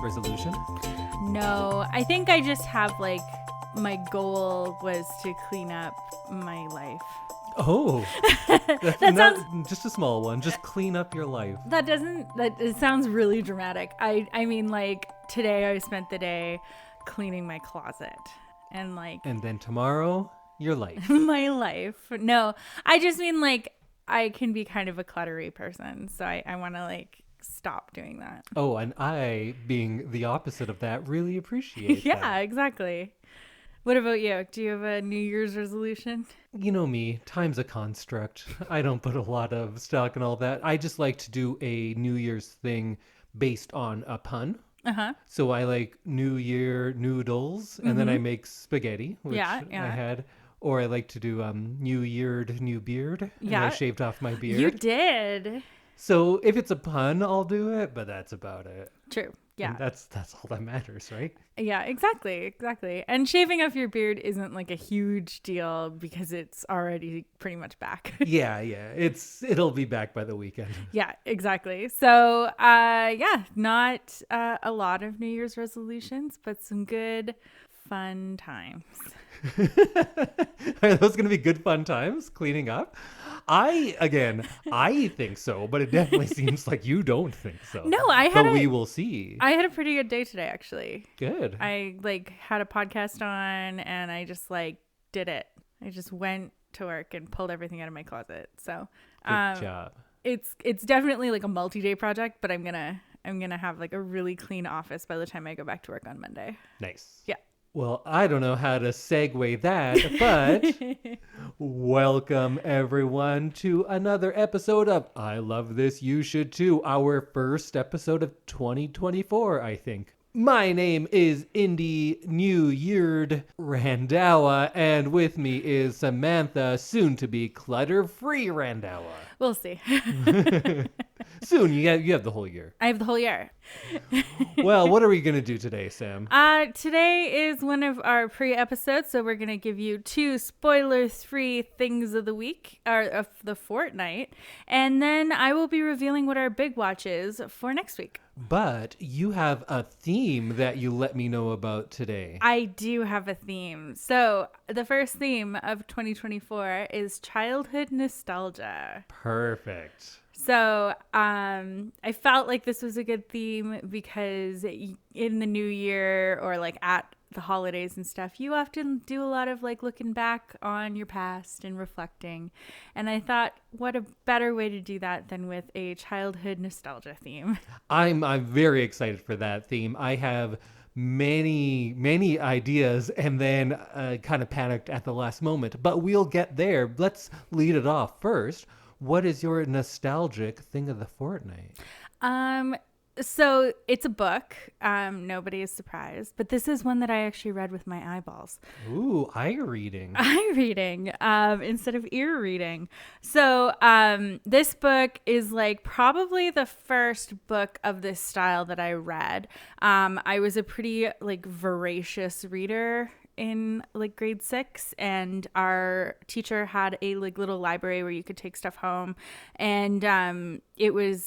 resolution? No, I think I just have like my goal was to clean up my life. Oh, That sounds just a small one. Just clean up your life. It sounds really dramatic. I mean, like today I spent the day cleaning my closet and then tomorrow, your life. my life. No, I just mean like I can be kind of a cluttery person, so I want to like stop doing that. Oh, and I, being the opposite of that, really appreciate Yeah, that. exactly. What about you? Do you have a New Year's resolution? You know me, time's a construct. I don't put a lot of stock in all that. I just like to do a New Year's thing based on a pun. Uh-huh. So I like New Year noodles, and then I make spaghetti, which Yeah. I had. Or I like to do New Yeared New Beard, and I shaved off my beard. You did. So if it's a pun, I'll do it, but that's about it. True. Yeah. And that's all that matters, right? Yeah, exactly. And shaving off your beard isn't like a huge deal because it's already pretty much back. Yeah. It'll be back by the weekend. Yeah, exactly. So, not a lot of New Year's resolutions, but some good fun times. Are those going to be good fun times cleaning up? I think so, but it definitely seems like you don't think so. No, we will see. I had a pretty good day today, actually. Good. I had a podcast on and I just did it. I just went to work and pulled everything out of my closet. So Good job. It's definitely like a multi-day project, but I'm gonna have like a really clean office by the time I go back to work on Monday. Nice. Yeah. Well, I don't know how to segue that, but welcome everyone to another episode of I Love This, You Should Too, our first episode of 2024, I think. My name is Indy New Yeared Randhawa, and with me is Samantha, soon to be clutter-free Randhawa. We'll see. Soon, you have the whole year. I have the whole year. Well, what are we going to do today, Sam? Today is one of our pre-episodes, so we're going to give you 2 spoiler-free things of the week, or of the fortnight, and then I will be revealing what our big watch is for next week. But you have a theme that you let me know about today. I do have a theme. So the first theme of 2024 is childhood nostalgia. Perfect. So I felt like this was a good theme because in the new year or like at the holidays and stuff, you often do a lot of like looking back on your past and reflecting. And I thought, what a better way to do that than with a childhood nostalgia theme. I'm very excited for that theme. I have many ideas and then kind of panicked at the last moment, but we'll get there. Let's lead it off first. What is your nostalgic thing of the fortnight? So it's a book. Nobody is surprised, but this is one that I actually read with my eyeballs. Ooh, eye reading. Eye reading instead of ear reading. So this book is like probably the first book of this style that I read. I was a pretty like voracious reader in like grade 6, and our teacher had a like little library where you could take stuff home, and it was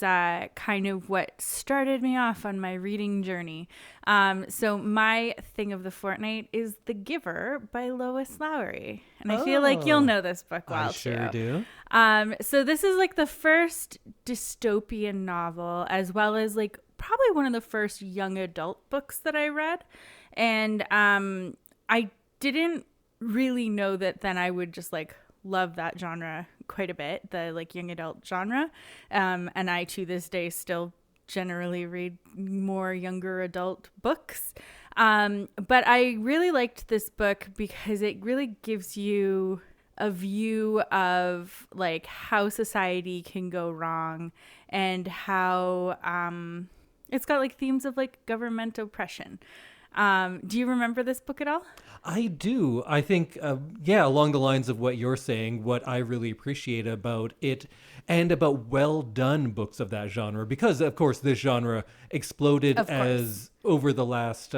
kind of what started me off on my reading journey. So my thing of the fortnight is The Giver by Lois Lowry, and I feel like you'll know this book well. I sure do. So this is like the first dystopian novel, as well as like probably one of the first young adult books that I read, and I didn't really know that then I would just like love that genre quite a bit, the like young adult genre. And I to this day still generally read more younger adult books. But I really liked this book because it really gives you a view of like how society can go wrong and how it's got like themes of like government oppression. Do you remember this book at all? I do. I think, along the lines of what you're saying, what I really appreciate about it and about well-done books of that genre, because, of course, this genre exploded as over the last,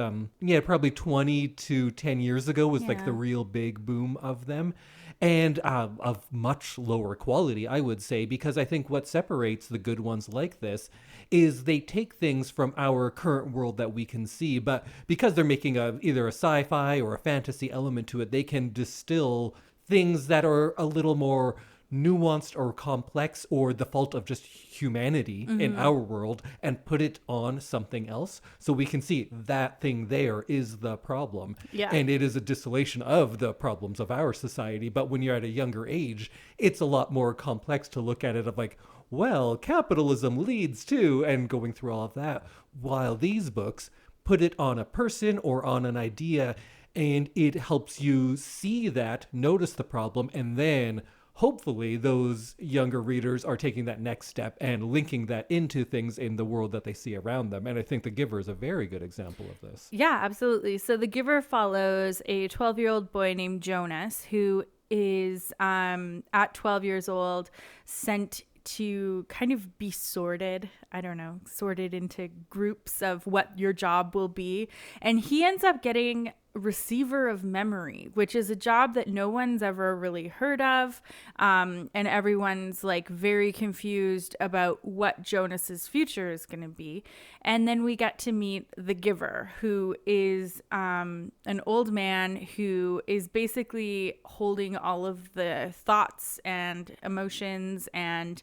probably 20 to 10 years ago was like the real big boom of them. and of much lower quality, I would say, because I think what separates the good ones like this is they take things from our current world that we can see, but because they're making either a sci-fi or a fantasy element to it, they can distill things that are a little more nuanced or complex or the fault of just humanity in our world and put it on something else so we can see that thing there is the problem. Yeah. And it is a distillation of the problems of our society. But when you're at a younger age, it's a lot more complex to look at it of like, well, capitalism leads to, and going through all of that, while these books put it on a person or on an idea, and it helps you see that, notice the problem, and then hopefully those younger readers are taking that next step and linking that into things in the world that they see around them. And I think The Giver is a very good example of this. Yeah, absolutely. So The Giver follows a 12-year-old boy named Jonas who is at 12 years old sent to kind of be sorted into groups of what your job will be. And he ends up getting receiver of memory, which is a job that no one's ever really heard of. And everyone's like very confused about what Jonas's future is going to be. And then we get to meet the Giver, who is an old man who is basically holding all of the thoughts and emotions and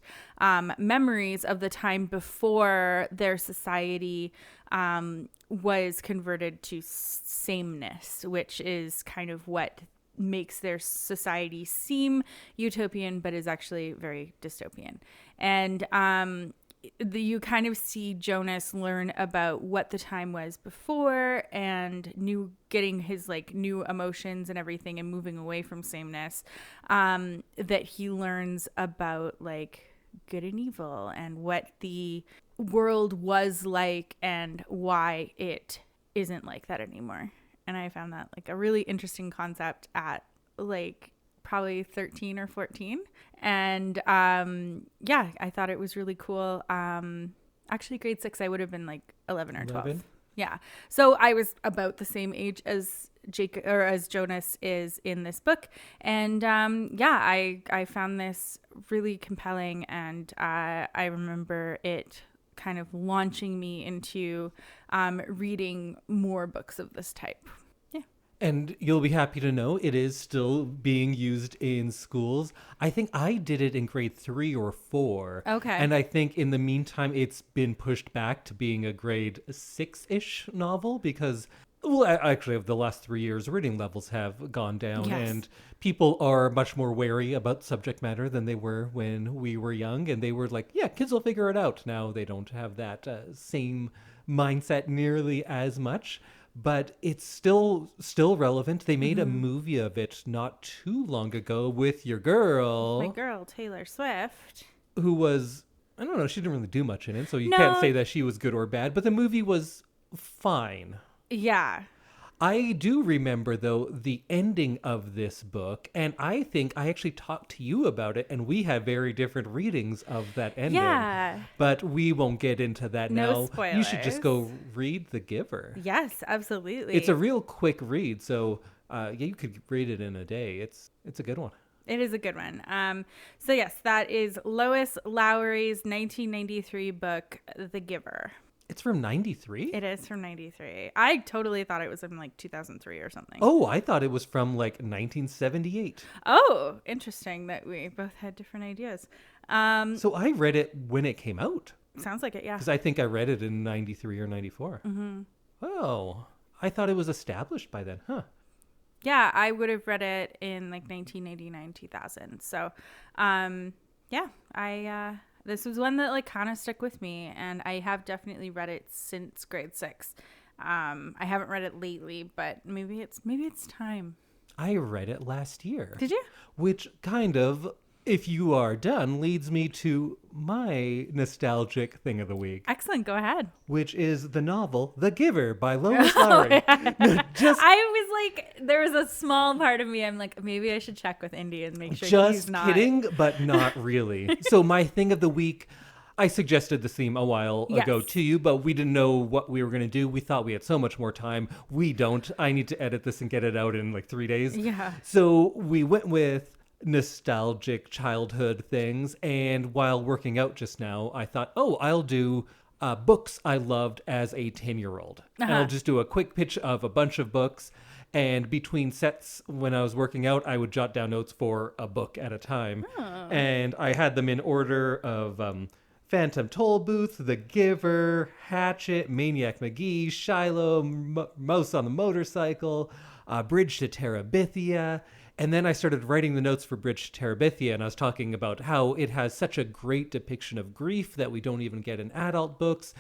memories of the time before their society was converted to sameness, which is kind of what makes their society seem utopian, but is actually very dystopian. And you kind of see Jonas learn about what the time was before and getting his like new emotions and everything and moving away from sameness, that he learns about like good and evil and what the world was like and why it isn't like that anymore. And I found that like a really interesting concept at like probably 13 or 14. And yeah, I thought it was really cool. Actually grade 6, I would have been like 11 or 12. 11? Yeah. So I was about the same age as as Jonas is in this book. And yeah, I found this really compelling, and I remember it kind of launching me into reading more books of this type. Yeah. And you'll be happy to know it is still being used in schools. I think I did it in grade 3 or 4. Okay. And I think in the meantime, it's been pushed back to being a grade 6-ish novel because, well, actually, of the last 3 years, reading levels have gone down. Yes. And people are much more wary about subject matter than they were when we were young. And they were like, yeah, kids will figure it out. Now they don't have that same mindset nearly as much. But it's still relevant. They made a movie of it not too long ago with your girl. My girl, Taylor Swift. Who was, I don't know, she didn't really do much in it. So you can't say that she was good or bad. But the movie was fine. Yeah. I do remember, though, the ending of this book, and I think I actually talked to you about it, and we have very different readings of that ending. Yeah. But we won't get into that now. No spoilers. You should just go read The Giver. Yes, absolutely. It's a real quick read, so yeah, you could read it in a day. It's a good one. It is a good one. So yes, that is Lois Lowry's 1993 book, The Giver. It's from 93? It is from 93. I totally thought it was from like 2003 or something. Oh, I thought it was from like 1978. Oh, interesting that we both had different ideas. So I read it when it came out. Sounds like it, yeah. Because I think I read it in 93 or 94. Mm-hmm. Oh, I thought it was established by then, huh? Yeah, I would have read it in like 1989, 2000. So, yeah, this was one that like kind of stuck with me, and I have definitely read it since grade 6. I haven't read it lately, but maybe it's time. I read it last year. Did you? Which kind of, if you are done, leads me to my nostalgic thing of the week. Excellent, go ahead. Which is the novel The Giver by Lois Lowry. I was like, there was a small part of me, I'm like, maybe I should check with Indy and make sure he's not. Just kidding, but not really. So my thing of the week, I suggested the theme a while ago to you, but we didn't know what we were going to do. We thought we had so much more time. We don't. I need to edit this and get it out in like 3 days. Yeah. So we went with nostalgic childhood things. And while working out just now, I thought, oh, I'll do books I loved as a 10-year-old. And I'll just do a quick pitch of a bunch of books. And between sets, when I was working out, I would jot down notes for a book at a time. And I had them in order of Phantom Tollbooth, The Giver, Hatchet, Maniac McGee, Shiloh, Mouse on the Motorcycle, Bridge to Terabithia. And then I started writing the notes for Bridge to Terabithia, and I was talking about how it has such a great depiction of grief that we don't even get in adult books.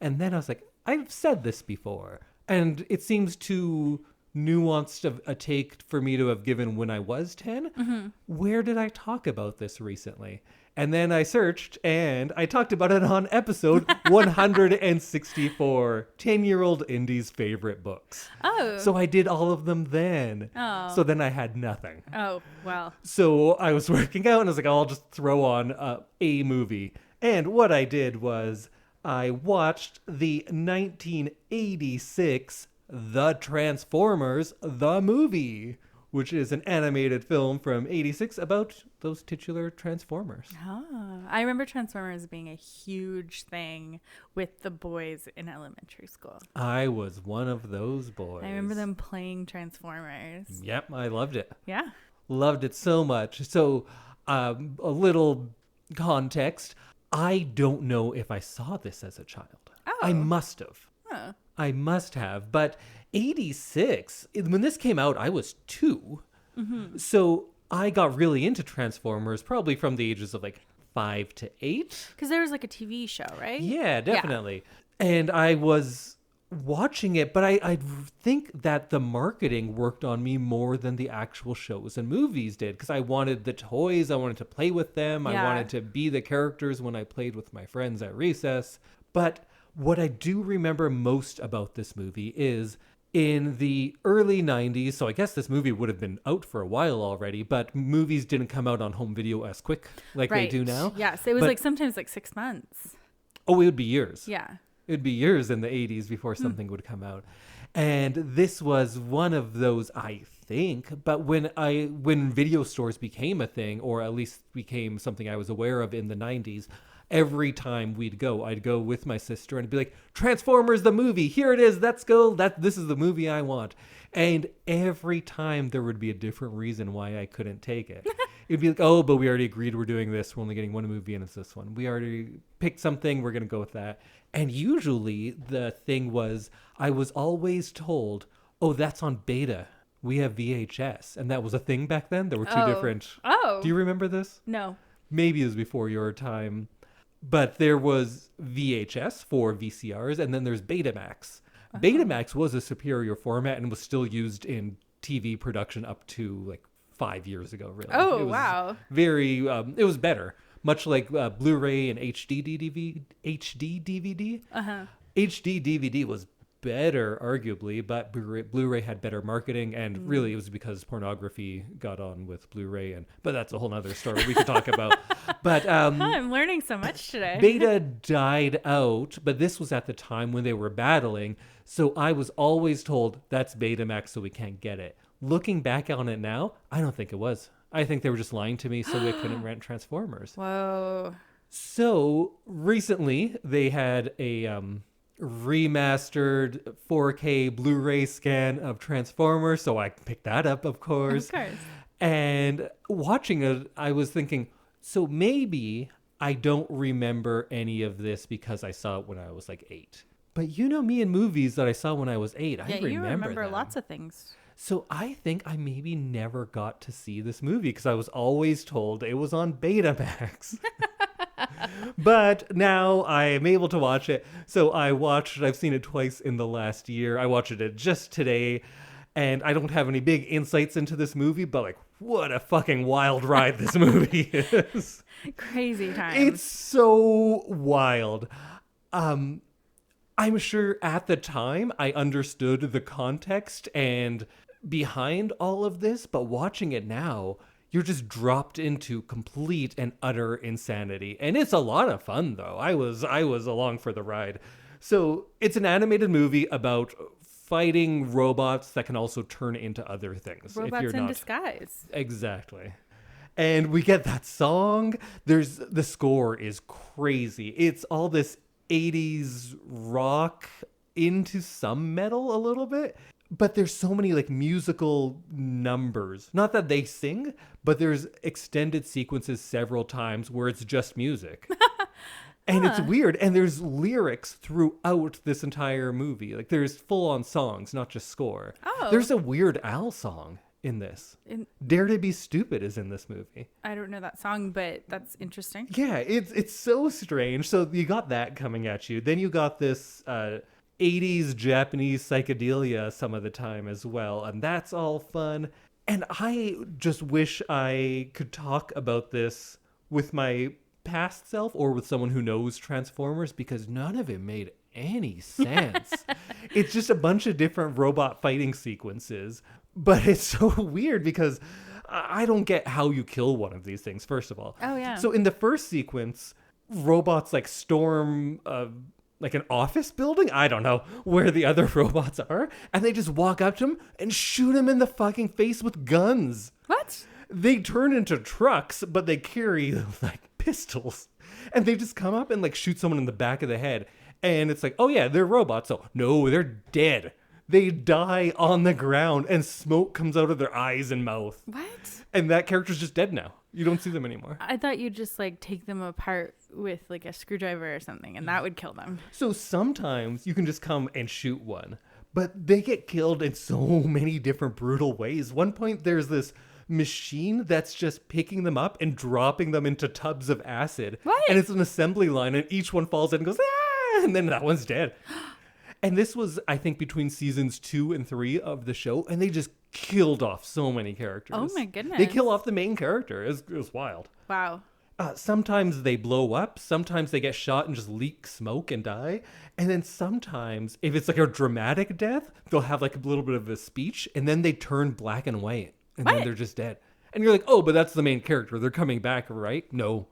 And then I was like, I've said this before. And it seems too nuanced of a take for me to have given when I was 10. Where did I talk about this recently? And then I searched, and I talked about it on episode 164, 10-year-old Indy's favorite books. Oh. So I did all of them then. Oh. So then I had nothing. Oh, well. So I was working out, and I was like, I'll just throw on a movie. And what I did was I watched the 1986 The Transformers, the movie, which is an animated film from 86 about those titular Transformers. Oh, I remember Transformers being a huge thing with the boys in elementary school. I was one of those boys. I remember them playing Transformers. Yep, I loved it. Yeah. Loved it so much. So a little context. I don't know if I saw this as a child. Oh. I must have. Oh. I must have. But 86, when this came out, I was 2. So I got really into Transformers probably from the ages of like 5 to 8. Because there was like a TV show, right? Yeah, definitely. Yeah. And I was watching it, but I think that the marketing worked on me more than the actual shows and movies did, because I wanted the toys, I wanted to play with them, I wanted to be the characters when I played with my friends at recess. But what I do remember most about this movie is in the early 90s, so I guess this movie would have been out for a while already, but movies didn't come out on home video as quick like they do now. Yes, it was like sometimes like 6 months. Oh, it would be years. Yeah. It would be years in the 80s before something would come out. And this was one of those, I think, but when video stores became a thing, or at least became something I was aware of in the 90s, every time I'd go with my sister and be like, Transformers the movie, here it is, let's go, this is the movie I want. And every time there would be a different reason why I couldn't take it. It'd be like, oh, but we already agreed we're doing this, we're only getting one movie and it's this one. We already picked something, we're going to go with that. And usually the thing was, I was always told, oh, that's on beta. We have VHS. And that was a thing back then. There were two different. Oh. Do you remember this? No. Maybe it was before your time. But there was VHS for VCRs, and then there's Betamax. Betamax was a superior format and was still used in TV production up to like 5 years ago, really. Oh, it was wow. Very, it was better. Much like Blu-ray and HD DVD. HD DVD was better, arguably, but Blu-ray had better marketing, and really it was because pornography got on with Blu-ray, but that's a whole nother story we could talk about. But I'm learning so much today. Beta died out, but this was at the time when they were battling, so I was always told that's Betamax, so we can't get it. Looking back on it now, I don't think it was. I think they were just lying to me so they couldn't rent Transformers. Whoa. So recently they had a remastered 4K Blu-ray scan of Transformers, so I picked that up, of course. Of course. And watching it, I was thinking, so maybe I don't remember any of this because I saw it when I was like 8. But you know me in movies that I saw when I was 8. I remember you remember them. lots of things. So I think I maybe never got to see this movie because I was always told it was on Betamax. But now I am able to watch it. So I've seen it twice in the last year. I watched it just today, and I don't have any big insights into this movie, but like, what a fucking wild ride this movie is. Crazy time. It's so wild. I'm sure at the time I understood the context and behind all of this, but watching it now, you're just dropped into complete and utter insanity. And it's a lot of fun, though. I was along for the ride. So it's an animated movie about fighting robots that can also turn into other things. Robots if you're in not... disguise. Exactly. And we get that song. The score is crazy. It's all this 80s rock into some metal a little bit. But there's so many like musical numbers. Not that they sing, but there's extended sequences several times where it's just music. And it's weird. And there's lyrics throughout this entire movie. Like there's full on songs, not just score. Oh. There's a Weird Al song in this. Dare to Be Stupid is in this movie. I don't know that song, but that's interesting. Yeah, it's so strange. So you got that coming at you. Then you got this 80s Japanese psychedelia some of the time as well. And that's all fun. And I just wish I could talk about this with my past self or with someone who knows Transformers, because none of it made any sense. It's just a bunch of different robot fighting sequences, but it's so weird because I don't get how you kill one of these things, first of all. Oh, yeah. So in the first sequence, robots like storm like an office building, I don't know where the other robots are, and they just walk up to him and shoot him in the fucking face with guns. What? They turn into trucks, but they carry like pistols, and they just come up and like shoot someone in the back of the head. And it's like, oh yeah, they're robots. So no, they're dead. They die on the ground and smoke comes out of their eyes and mouth. What? And that character's just dead now. You don't see them anymore. I thought you'd just like take them apart with like a screwdriver or something, and that would kill them. So sometimes you can just come and shoot one, but they get killed in so many different brutal ways. One point there's this machine that's just picking them up and dropping them into tubs of acid. What? And it's an assembly line, and each one falls in and goes, ah! And then that one's dead. And this was, I think, between seasons 2 and 3 of the show, and they just killed off so many characters. Oh my goodness. They kill off the main character. It was wild. Wow. Sometimes they blow up. Sometimes they get shot and just leak smoke and die. And then sometimes, if it's like a dramatic death, they'll have like a little bit of a speech, and then they turn black and white, and then they're just dead. And you're like, oh, but that's the main character. They're coming back, right? No.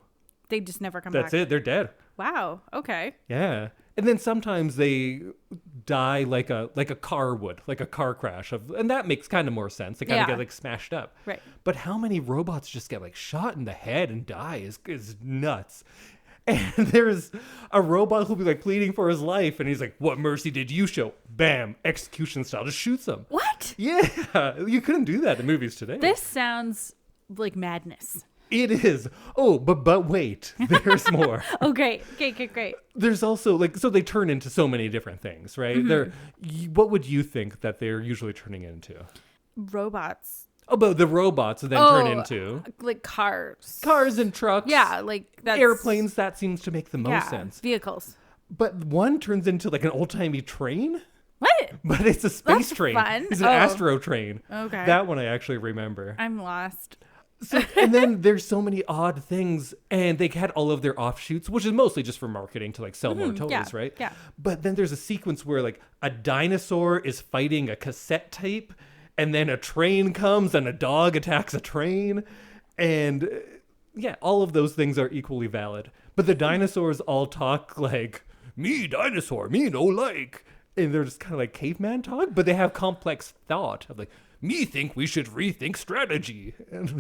They just never come back. That's it. They're dead. Wow. Okay. Yeah. And then sometimes they die like a car would, like a car crash. And that makes kind of more sense. They kind of get like smashed up. Right. But how many robots just get like shot in the head and die is nuts. And there's a robot who'll be like pleading for his life. And he's like, what mercy did you show? Bam. Execution style. Just shoots him. What? Yeah. You couldn't do that in movies today. This sounds like madness. It is. Oh, but wait, there's more. Oh, great. Great. There's also like, so they turn into so many different things, right? Mm-hmm. What would you think that they're usually turning into? Robots. Oh, but the robots then turn into like cars and trucks. Yeah, like that's airplanes. That seems to make the most sense. Vehicles. But one turns into like an old-timey train. What? But it's a space That's train. fun. It's an astro train. Okay. That one I actually remember. I'm lost. So, and then there's so many odd things, and they had all of their offshoots, which is mostly just for marketing to like sell more toys, right? Yeah. But then there's a sequence where like a dinosaur is fighting a cassette tape, and then a train comes and a dog attacks a train, and yeah, all of those things are equally valid. But the dinosaurs all talk like, me dinosaur, me no like, and they're just kind of like caveman talk, but they have complex thought of like, me think we should rethink strategy.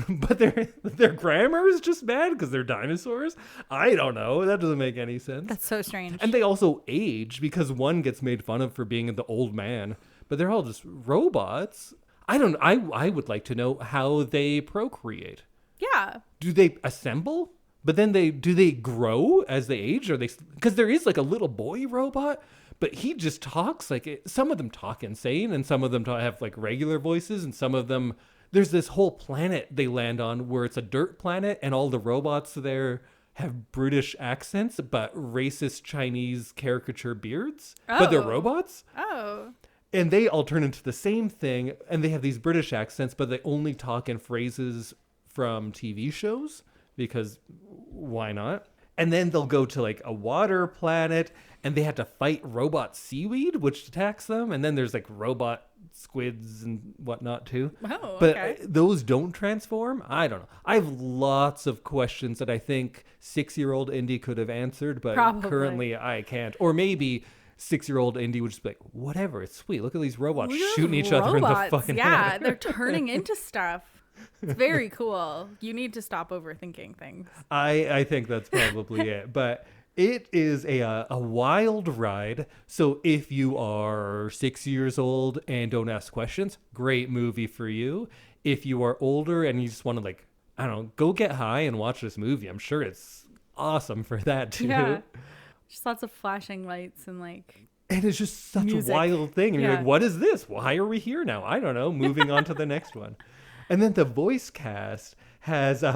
But their grammar is just bad because they're dinosaurs. I don't know. That doesn't make any sense. That's so strange. And they also age because one gets made fun of for being the old man, but they're all just robots. I would like to know how they procreate. Yeah. Do they assemble? But then do they grow as they age? Or because there is like a little boy robot, but he just talks like some of them talk insane, and some of them have like regular voices, and some of them, there's this whole planet they land on where it's a dirt planet, and all the robots there have British accents, but racist Chinese caricature beards. But they're robots. Oh. And they all turn into the same thing, and they have these British accents, but they only talk in phrases from TV shows, because why not? And then they'll go to like a water planet, and they have to fight robot seaweed, which attacks them. And then there's like robot squids and whatnot too. Oh, but okay. Those don't transform. I don't know. I have lots of questions that I think 6-year-old Indy could have answered, but currently I can't. Or maybe 6-year-old Indy would just be like, whatever, it's sweet. Look at these robots shooting each other in the fucking head. Yeah, they're turning into stuff. It's very cool. You need to stop overthinking things. I think that's probably it. But it is a wild ride. So if you are 6 years old and don't ask questions, great movie for you. If you are older and you just want to, like, I don't know, go get high and watch this movie, I'm sure it's awesome for that too. Yeah. Just lots of flashing lights and like... And it's just such music. a wild thing. And you're Yeah. like, what is this? Why are we here now? I don't know. Moving on to the next one. And then the voice cast has, I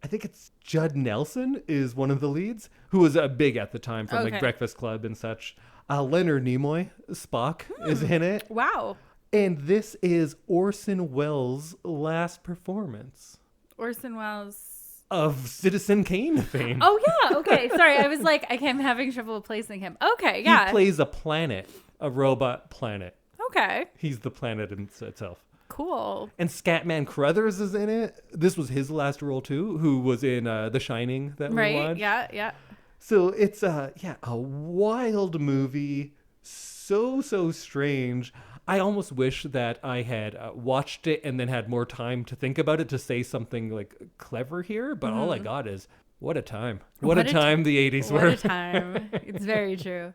think it's Judd Nelson is one of the leads, who was big at the time from Okay. like Breakfast Club and such. Leonard Nimoy, Spock, is in it. Wow. And this is Orson Welles' last performance Orson Welles. of Citizen Kane fame. Oh, yeah. Okay. Sorry. I was like, I'm having trouble placing him. Okay. Yeah. He plays a planet, a robot planet. Okay. He's the planet itself. Cool. And Scatman Crothers is in it. This was his last role too, who was in The Shining that we Right. watched. Yeah. Yeah. So it's a wild movie. So strange. I almost wish that I had watched it and then had more time to think about it to say something like clever here. But all I got is, what a time. What a time the 80s were. What a time. It's very true.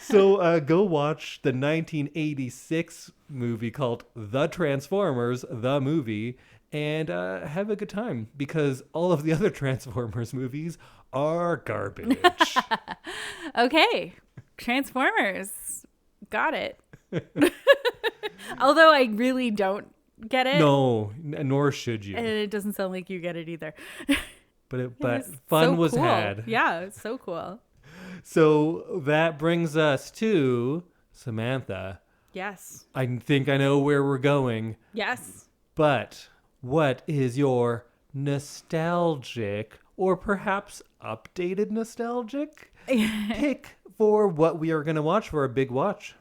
So go watch the 1986 movie called The Transformers, the movie, and have a good time because all of the other Transformers movies are garbage. Okay. Transformers. Got it. Although I really don't get it. No, nor should you. And it doesn't sound like you get it either. But It's fun so was cool. had. Yeah, it's so cool. So that brings us to Samantha. Yes. I think I know where we're going, Yes. but what is your nostalgic or perhaps updated nostalgic pick for what we are going to watch for a big watch?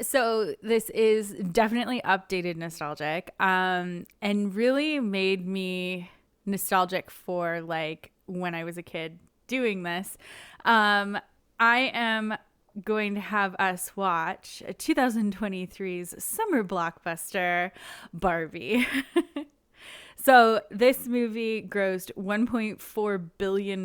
So this is definitely updated nostalgic, and really made me nostalgic for like when I was a kid doing this. I am going to have us watch 2023's summer blockbuster, Barbie. So this movie grossed $1.4 billion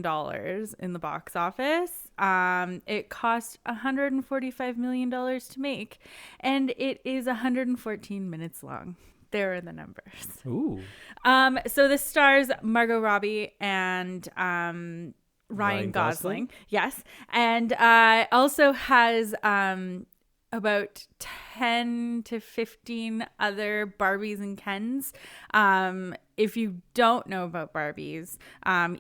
in the box office. It cost $145 million to make, and it is 114 minutes long. There are the numbers. Ooh. So this stars Margot Robbie and Ryan Gosling. Yes. And also has about 10 to 15 other Barbies and Kens. If you don't know about Barbies,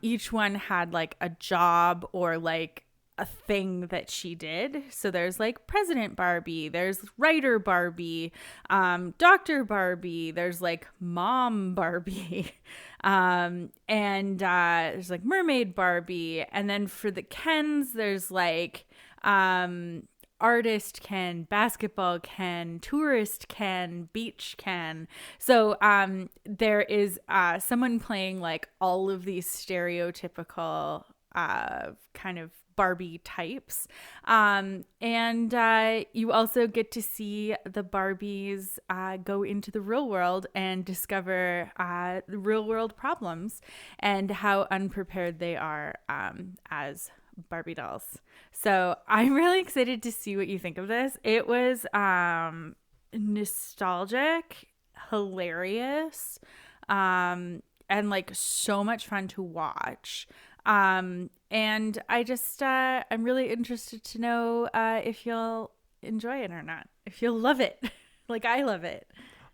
each one had like a job or like a thing that she did. So there's like President Barbie, there's Writer Barbie, Dr. Barbie, there's like Mom Barbie, and there's like Mermaid Barbie. And then for the Kens, there's like artist Ken, basketball Ken, tourist Ken, beach Ken. So there is someone playing like all of these stereotypical kind of Barbie types. And you also get to see the Barbies go into the real world and discover the real world problems and how unprepared they are as Barbie dolls. So I'm really excited to see what you think of this. It was nostalgic, hilarious, and like so much fun to watch. And I just, I'm really interested to know if you'll enjoy it or not, if you'll love it like I love it.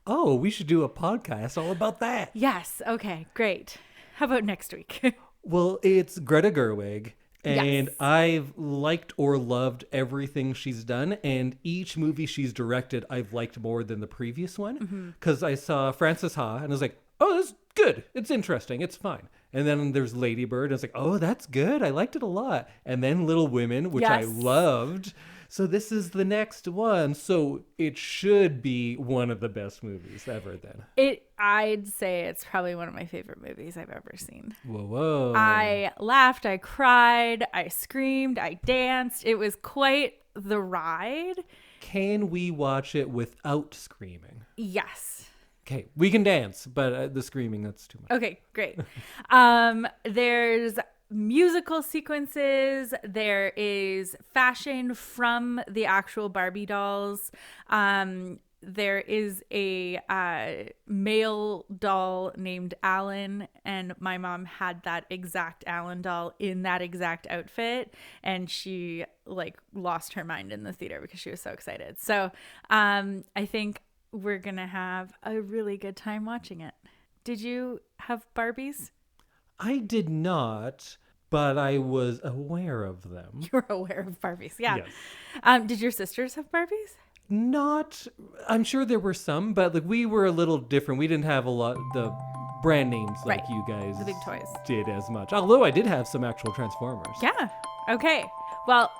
Oh, we should do a podcast all about that. Yes. Okay, great. How about next week? Well, it's Greta Gerwig. And Yes. I've liked or loved everything she's done. And each movie she's directed, I've liked more than the previous one. Because I saw Frances Ha and I was like, oh, this is good. It's interesting. It's fine. And then there's Lady Bird. And I was like, oh, that's good. I liked it a lot. And then Little Women, which I Yes. loved. So this is the next one. So it should be one of the best movies ever then. I'd say it's probably one of my favorite movies I've ever seen. Whoa. I laughed, I cried, I screamed, I danced. It was quite the ride. Can we watch it without screaming? Yes. Okay, we can dance, but the screaming, that's too much. Okay, great. There's musical sequences. There is fashion from the actual Barbie dolls. There is a male doll named Alan, and my mom had that exact Alan doll in that exact outfit, and she like lost her mind in the theater because she was so excited. So I think we're gonna have a really good time watching it. Did you have Barbies? I did not, but I was aware of them. You were aware of Barbies, yeah. Yes. Did your sisters have Barbies? Not, I'm sure there were some, but like we were a little different. We didn't have a lot the brand names like Right. you guys The big toys. did as much. Although I did have some actual Transformers. Yeah. Okay. Well,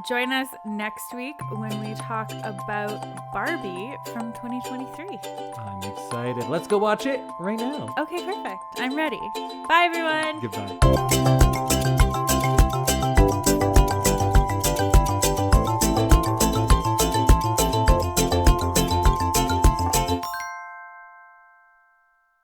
join us next week when we talk about Barbie from 2023. I'm excited. Let's go watch it right now. Okay, perfect. I'm ready. Bye, everyone. Goodbye.